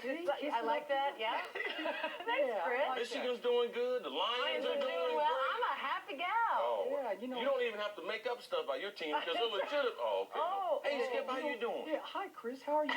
I like that, yeah. Thanks, Chris. Michigan's doing good. The Lions are doing well. great. I'm a happy gal. Oh, yeah, you don't even have to make up stuff about your team because they're legit. Oh, okay. Oh, hey, Skip, how you doing? Yeah, hi, Chris. How are you?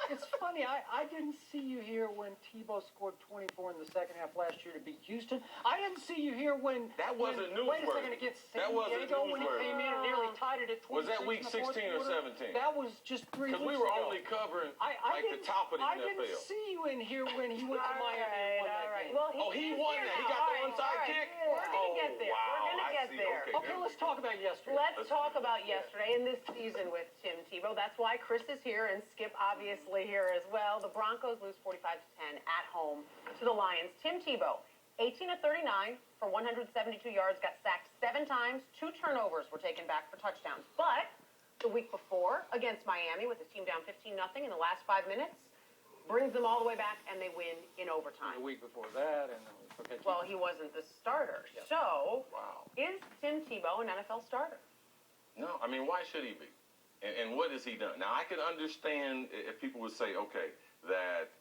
It's funny. I didn't see you here when Tebow scored 24 in the second half last year to beat Houston. I didn't see you here when that wasn't newsworthy. Wait a second, against San Diego when he came in and nearly tied it at 26. Was that week 16 or 17? That was just 3 weeks ago. Because we were only covering the top of the NFL. I didn't see you in here when he went to Miami and won that game. Well, he won that. He got the onside kick? We're going to get there. Wow. We're going to get there. Okay, let's talk about yesterday. Let's talk about yesterday and this season with Tim Tebow. That's why Chris is here and Skip obviously here as well. The Broncos lose 45-10 at home to the Lions. Tim Tebow, 18 of 39 for 172 yards, got sacked 7 times. 2 turnovers were taken back for touchdowns. But the week before against Miami with the team down 15-0 in the last 5 minutes, brings them all the way back, and they win in overtime. The week before that, and well, he wasn't the starter. Yep. So, is Tim Tebow an NFL starter? No, I mean, why should he be? And what has he done? Now, I could understand if people would say, okay, that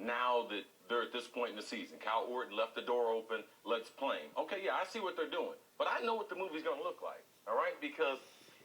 now that they're at this point in the season, Cal Orton left the door open, let's play him. Okay, yeah, I see what they're doing. But I know what the movie's going to look like, all right? Because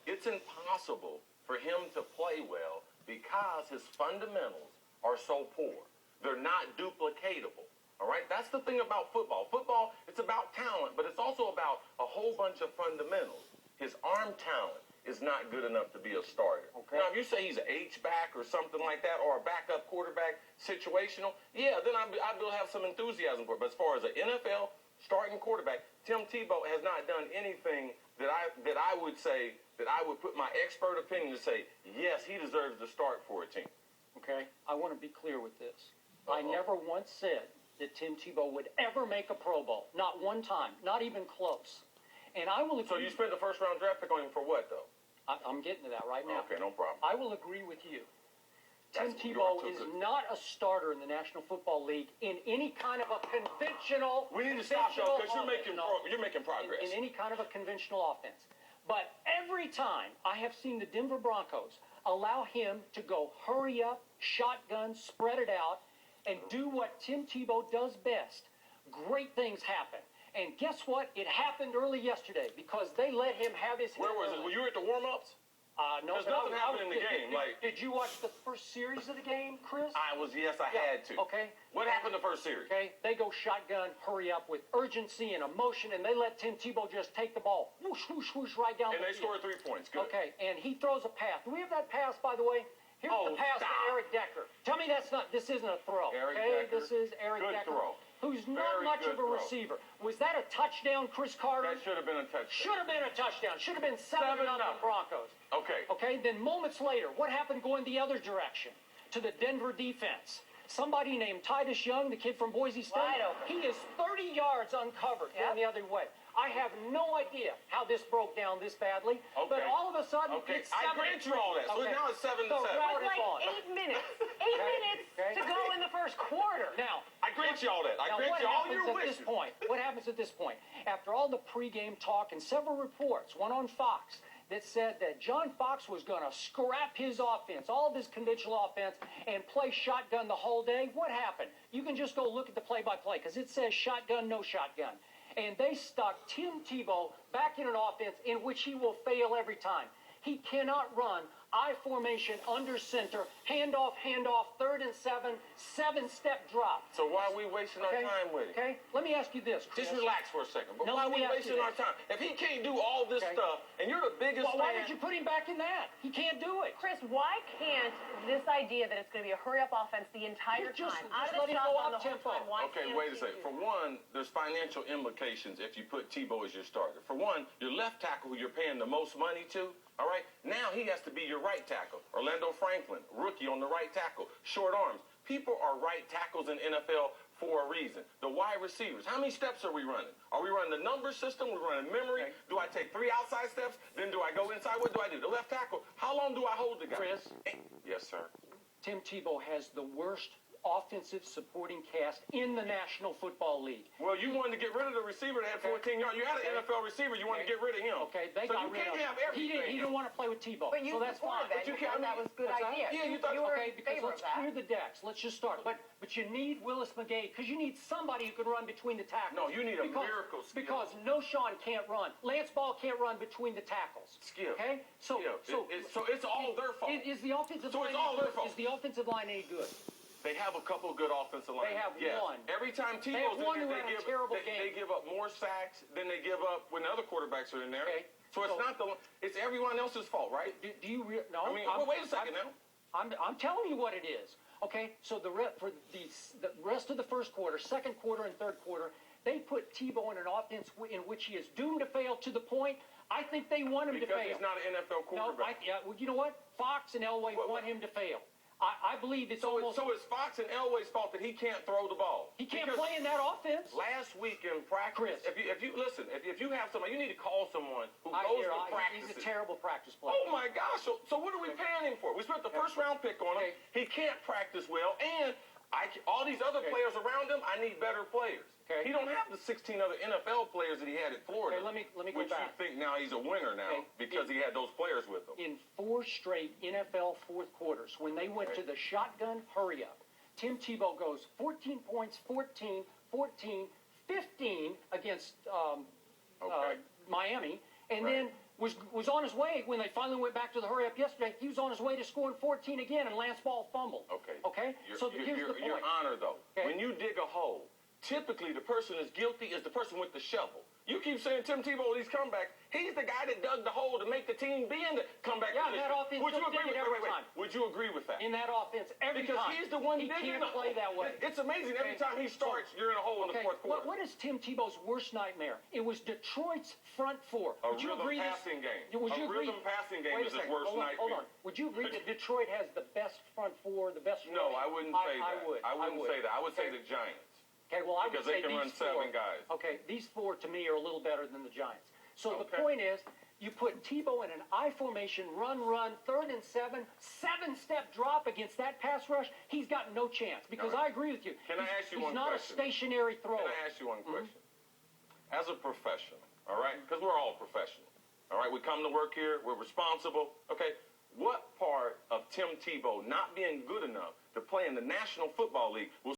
it's impossible for him to play well because his fundamentals are so poor. They're not duplicatable, all right? That's the thing about football. Football, it's about talent, but it's also about a whole bunch of fundamentals. His arm talent is not good enough to be a starter. Okay. Now, if you say he's an H-back or something like that, or a backup quarterback situational, yeah, then I will have some enthusiasm for it. But as far as an NFL starting quarterback, Tim Tebow has not done anything that I would say, that I would put my expert opinion to say, yes, he deserves to start for a team. Okay, I want to be clear with this. I never once said that Tim Tebow would ever make a Pro Bowl. Not one time. Not even close. And I will agree. So you spent the first-round draft pick on him for what, though? I'm getting to that right now. Okay, no problem. I will agree with you. Tim Tebow is not a starter in the National Football League in any kind of a conventional. We need to stop, though, because you're making progress. In any kind of a conventional offense. But every time I have seen the Denver Broncos allow him to go hurry up, shotgun, spread it out, and do what Tim Tebow does best, great things happen. And guess what? It happened early yesterday because they let him have his hit. Where was it? Were you at the warm-ups? No. There's nothing happening in the game. Did you watch the first series of the game, Chris? Yes, I had to. Okay. What happened the first series? Okay, they go shotgun, hurry up with urgency and emotion, and they let Tim Tebow just take the ball, whoosh, whoosh, whoosh, right down the field. And they scored 3 points. Good. Okay, and he throws a pass. Do we have that pass, by the way? Here's the pass to Eric Decker. Tell me this isn't a throw. Decker. This is Eric Decker. Good throw. Who's not much of a receiver. Was that a touchdown, Chris Carter? That should have been a touchdown. Should have been a touchdown. Should have been 7-0 Broncos. Okay. Okay, then moments later, what happened going the other direction? To the Denver defense. Somebody named Titus Young, the kid from Boise State, he is 30 yards uncovered going the other way. I have no idea how this broke down this badly, but all of a sudden it's 7. I grant you all that. So now it's 7-7. It was like 8 minutes. 8 minutes to go in the first quarter. Now, I grant you all that. I grant you all your wishes. What happens at this point? After all the pregame talk and several reports, one on Fox, that said that John Fox was going to scrap his offense, all of his conventional offense, and play shotgun the whole day, what happened? You can just go look at the play-by-play because it says shotgun, no shotgun. And they stuck Tim Tebow back in an offense in which he will fail every time. He cannot run I formation under center, handoff, 3rd and 7, 7-step drop. So why are we wasting our time with it? Okay, let me ask you this, Chris. Just relax for a second. But why are we wasting our time? If he can't do all this stuff, and you're the biggest fan... Why did you put him back in that? He can't do it. Chris, why can't this idea that it's going to be a hurry-up offense the entire time? Just let him go up-tempo. Okay, wait a second. For one, there's financial implications if you put Tebow as your starter. For one, your left tackle who you're paying the most money to, all right, now he has to be your right tackle. Orlando Franklin, rookie on the right tackle, short arms. People are right tackles in NFL for a reason. The wide receivers, how many steps are we running? Are we running the number system? We're running memory? Okay. Do I take 3 outside steps? Then do I go inside? What do I do? The left tackle, how long do I hold the guy? Chris? Yes, sir. Tim Tebow has the worst offensive supporting cast in the National Football League. Well, you wanted to get rid of the receiver that had 14 yards. You had an NFL receiver. You wanted to get rid of him. Okay, they so got you rid can't of have him. everything. He didn't want to play with Tebow. But you so that's fine. supported that. But you You can't- thought that was a good What's that? idea. Yeah, you thought- you were Okay, in because favor let's of that. clear the decks. Let's just start. But you need Willis McGahee because you need somebody who can run between the tackles. No, you need a Because- miracle skill. Because no Sean can't run. Lance Ball can't run between the tackles. Skip. Okay? So it's all their fault. Is the offensive So line it's all their good? fault. Is the offensive line any good? They have a couple of good offensive linemen. They have yes. one. Every time They have Tebow's one in who there, had a terrible game. they give up more sacks than they give up when the other quarterbacks are in there. Okay. So it's not it's everyone else's fault, right? Do you no? I mean, wait a second now. I'm telling you what it is. Okay, so the rest of the first quarter, second quarter, and third quarter, they put Tebow in an offense in which he is doomed to fail to the point. I think they want him to fail. Because he's not an NFL quarterback. Well, you know what? Fox and Elway want him to fail. I believe it's So almost. So it's Fox and Elway's fault that he can't throw the ball. He can't Because play in that offense. Last week in practice, Chris. if you listen, if you have somebody, you need to call someone who I goes hear, to practice. he's a terrible practice player. Oh my gosh! So what are we paying him for? We spent the first round pick on him. Okay. He can't practice well, and all these other players around him. I need better players. Okay. He don't have the 16 other NFL players that he had at Florida. Okay, let me go which back. you think now he's a winner now Okay. because he had those players with him. In 4 straight NFL fourth quarters, when they went to the shotgun hurry up, Tim Tebow goes 14 points, 14, 14, 15 against Miami, and then was on his way when they finally went back to the hurry up yesterday. He was on his way to scoring 14 again, and Lance Ball fumbled. Okay. Okay. So here's the point. Your honor, though, Okay. when you dig a hole, typically the person is guilty is the person with the shovel. You keep saying Tim Tebow, these comebacks. He's the guy that dug the hole to make the team be in the comeback Yeah, position. that offense Would you just agree did with it every time. Would you agree with that? In that offense, every Because time. he's the one he digging can't the play hole. that way. It's amazing. Every time he starts, you're in a hole in the fourth quarter. What is Tim Tebow's worst nightmare? It was Detroit's front four. A Would you rhythm agree passing game. Would you A agree? rhythm passing game Wait a is his second. worst Hold nightmare. on. Would you agree that Detroit has the best front four, the best? No, I wouldn't say that. I would. I wouldn't say that. I would say Okay. the Giants. Okay, well, I would Because say they can run these four. 7 guys. Okay, these 4 to me are a little better than the Giants. So the Okay. point is, you put Tebow in an I formation, run, 3rd and 7, 7-step drop against that pass rush. He's got no chance because All right. I agree with you. Can I ask you one He's not question? a stationary thrower. Can I ask you one question? As a professional, all right, because we're all professionals, all right, we come to work here, we're responsible, okay, what part of Tim Tebow not being good enough to play in the National Football League will